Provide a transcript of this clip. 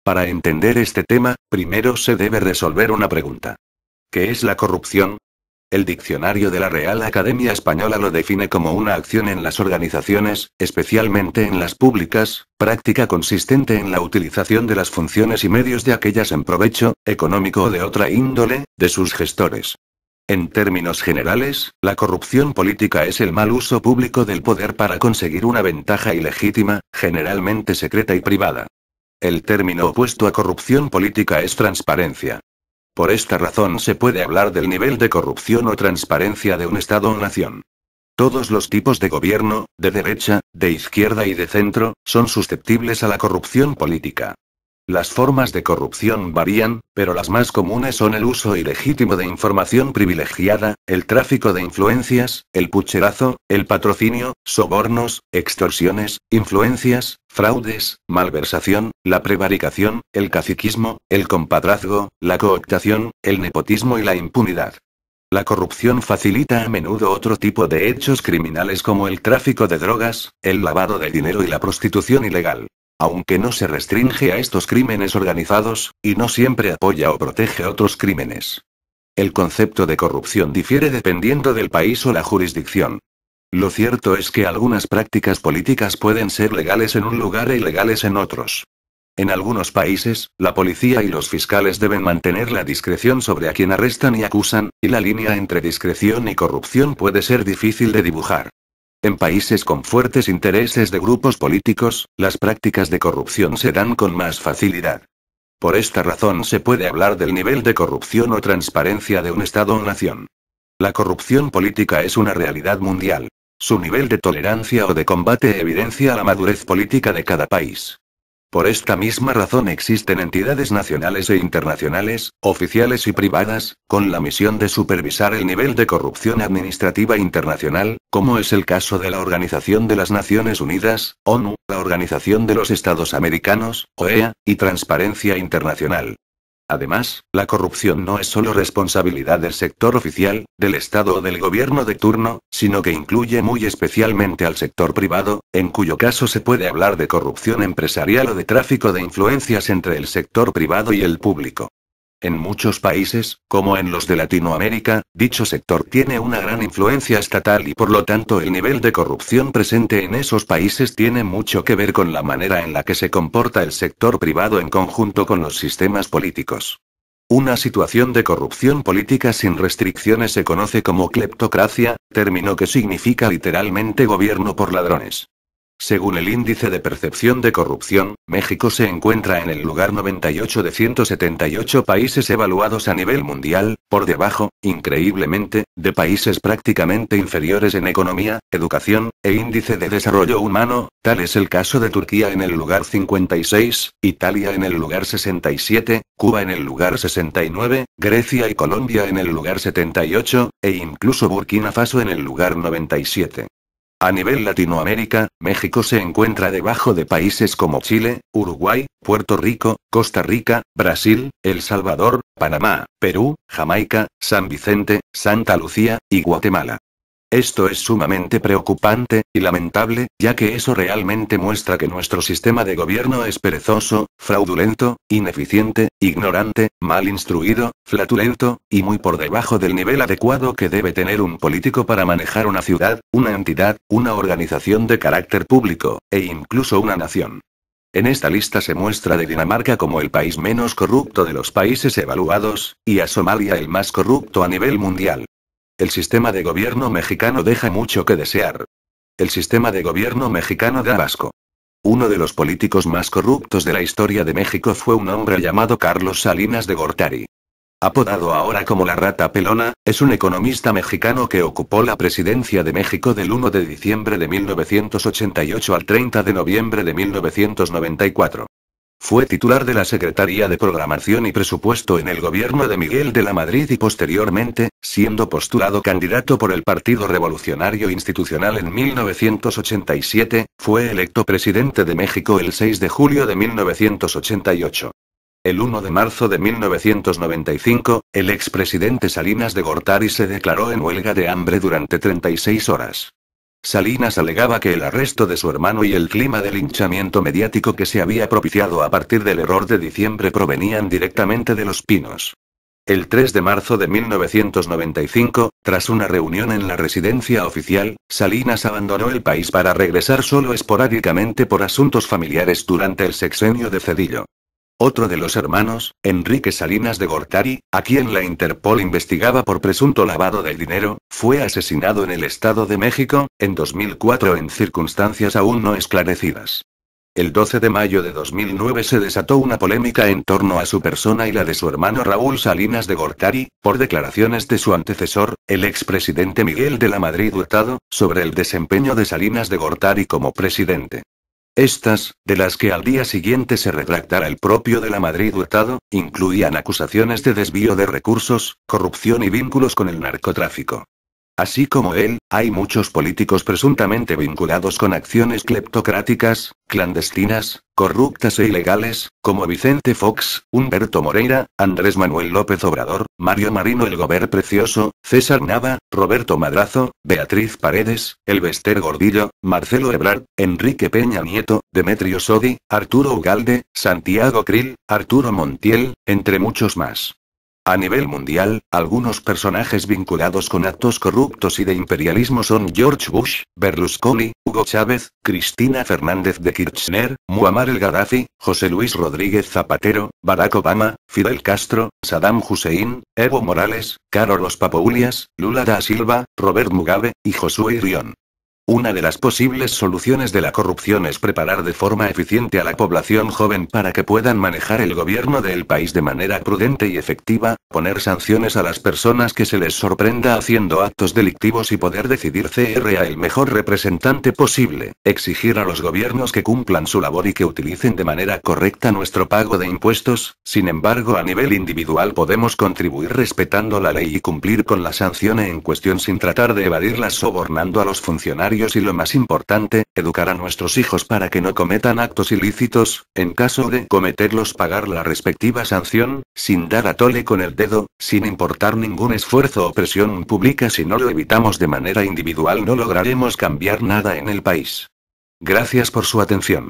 Para entender este tema, primero se debe resolver una pregunta. ¿Qué es la corrupción? El diccionario de la Real Academia Española lo define como una acción en las organizaciones, especialmente en las públicas, práctica consistente en la utilización de las funciones y medios de aquellas en provecho, económico o de otra índole, de sus gestores. En términos generales, la corrupción política es el mal uso público del poder para conseguir una ventaja ilegítima, generalmente secreta y privada. El término opuesto a corrupción política es transparencia. Por esta razón se puede hablar del nivel de corrupción o transparencia de un Estado o nación. Todos los tipos de gobierno, de derecha, de izquierda y de centro, son susceptibles a la corrupción política. Las formas de corrupción varían, pero las más comunes son el uso ilegítimo de información privilegiada, el tráfico de influencias, el pucherazo, el patrocinio, sobornos, extorsiones, influencias, fraudes, malversación, la prevaricación, el caciquismo, el compadrazgo, la cooptación, el nepotismo y la impunidad. La corrupción facilita a menudo otro tipo de hechos criminales como el tráfico de drogas, el lavado de dinero y la prostitución ilegal. Aunque no se restringe a estos crímenes organizados, y no siempre apoya o protege otros crímenes. El concepto de corrupción difiere dependiendo del país o la jurisdicción. Lo cierto es que algunas prácticas políticas pueden ser legales en un lugar e ilegales en otros. En algunos países, la policía y los fiscales deben mantener la discreción sobre a quien arrestan y acusan, y la línea entre discreción y corrupción puede ser difícil de dibujar. En países con fuertes intereses de grupos políticos, las prácticas de corrupción se dan con más facilidad. Por esta razón se puede hablar del nivel de corrupción o transparencia de un Estado o nación. La corrupción política es una realidad mundial. Su nivel de tolerancia o de combate evidencia la madurez política de cada país. Por esta misma razón existen entidades nacionales e internacionales, oficiales y privadas, con la misión de supervisar el nivel de corrupción administrativa internacional, como es el caso de la Organización de las Naciones Unidas, ONU, la Organización de los Estados Americanos, OEA, y Transparencia Internacional. Además, la corrupción no es solo responsabilidad del sector oficial, del Estado o del gobierno de turno, sino que incluye muy especialmente al sector privado, en cuyo caso se puede hablar de corrupción empresarial o de tráfico de influencias entre el sector privado y el público. En muchos países, como en los de Latinoamérica, dicho sector tiene una gran influencia estatal y por lo tanto el nivel de corrupción presente en esos países tiene mucho que ver con la manera en la que se comporta el sector privado en conjunto con los sistemas políticos. Una situación de corrupción política sin restricciones se conoce como cleptocracia, término que significa literalmente gobierno por ladrones. Según el índice de percepción de corrupción, México se encuentra en el lugar 98 de 178 países evaluados a nivel mundial, por debajo, increíblemente, de países prácticamente inferiores en economía, educación, e índice de desarrollo humano, tal es el caso de Turquía en el lugar 56, Italia en el lugar 67, Cuba en el lugar 69, Grecia y Colombia en el lugar 78, e incluso Burkina Faso en el lugar 97. A nivel Latinoamérica, México se encuentra debajo de países como Chile, Uruguay, Puerto Rico, Costa Rica, Brasil, El Salvador, Panamá, Perú, Jamaica, San Vicente, Santa Lucía, y Guatemala. Esto es sumamente preocupante, y lamentable, ya que eso realmente muestra que nuestro sistema de gobierno es perezoso, fraudulento, ineficiente, ignorante, mal instruido, flatulento, y muy por debajo del nivel adecuado que debe tener un político para manejar una ciudad, una entidad, una organización de carácter público, e incluso una nación. En esta lista se muestra de Dinamarca como el país menos corrupto de los países evaluados, y a Somalia el más corrupto a nivel mundial. El sistema de gobierno mexicano deja mucho que desear. El sistema de gobierno mexicano da asco. Uno de los políticos más corruptos de la historia de México fue un hombre llamado Carlos Salinas de Gortari. Apodado ahora como la Rata Pelona, es un economista mexicano que ocupó la presidencia de México del 1 de diciembre de 1988 al 30 de noviembre de 1994. Fue titular de la Secretaría de Programación y Presupuesto en el gobierno de Miguel de la Madrid y posteriormente, siendo postulado candidato por el Partido Revolucionario Institucional en 1987, fue electo presidente de México el 6 de julio de 1988. El 1 de marzo de 1995, el expresidente Salinas de Gortari se declaró en huelga de hambre durante 36 horas. Salinas alegaba que el arresto de su hermano y el clima de linchamiento mediático que se había propiciado a partir del error de diciembre provenían directamente de Los Pinos. El 3 de marzo de 1995, tras una reunión en la residencia oficial, Salinas abandonó el país para regresar solo esporádicamente por asuntos familiares durante el sexenio de Zedillo. Otro de los hermanos, Enrique Salinas de Gortari, a quien la Interpol investigaba por presunto lavado de dinero, fue asesinado en el Estado de México, en 2004 en circunstancias aún no esclarecidas. El 12 de mayo de 2009 se desató una polémica en torno a su persona y la de su hermano Raúl Salinas de Gortari, por declaraciones de su antecesor, el expresidente Miguel de la Madrid Hurtado, sobre el desempeño de Salinas de Gortari como presidente. Estas, de las que al día siguiente se retractara el propio de la Madrid Hurtado, incluían acusaciones de desvío de recursos, corrupción y vínculos con el narcotráfico. Así como él, hay muchos políticos presuntamente vinculados con acciones cleptocráticas, clandestinas, corruptas e ilegales, como Vicente Fox, Humberto Moreira, Andrés Manuel López Obrador, Mario Marino el Gober Precioso, César Nava, Roberto Madrazo, Beatriz Paredes, Elbester Gordillo, Marcelo Ebrard, Enrique Peña Nieto, Demetrio Sodi, Arturo Ugalde, Santiago Krill, Arturo Montiel, entre muchos más. A nivel mundial, algunos personajes vinculados con actos corruptos y de imperialismo son George Bush, Berlusconi, Hugo Chávez, Cristina Fernández de Kirchner, Muammar el Gaddafi, José Luis Rodríguez Zapatero, Barack Obama, Fidel Castro, Saddam Hussein, Evo Morales, Carlos Papoulias, Lula da Silva, Robert Mugabe, y Josué Irión. Una de las posibles soluciones de la corrupción es preparar de forma eficiente a la población joven para que puedan manejar el gobierno del país de manera prudente y efectiva, poner sanciones a las personas que se les sorprenda haciendo actos delictivos y poder decidir ser el mejor representante posible, exigir a los gobiernos que cumplan su labor y que utilicen de manera correcta nuestro pago de impuestos. Sin embargo, a nivel individual podemos contribuir respetando la ley y cumplir con la sanción en cuestión sin tratar de evadirla sobornando a los funcionarios. Y lo más importante, educar a nuestros hijos para que no cometan actos ilícitos, en caso de cometerlos pagar la respectiva sanción, sin dar a tole con el dedo, sin importar ningún esfuerzo o presión pública. Si no lo evitamos de manera individual no lograremos cambiar nada en el país. Gracias por su atención.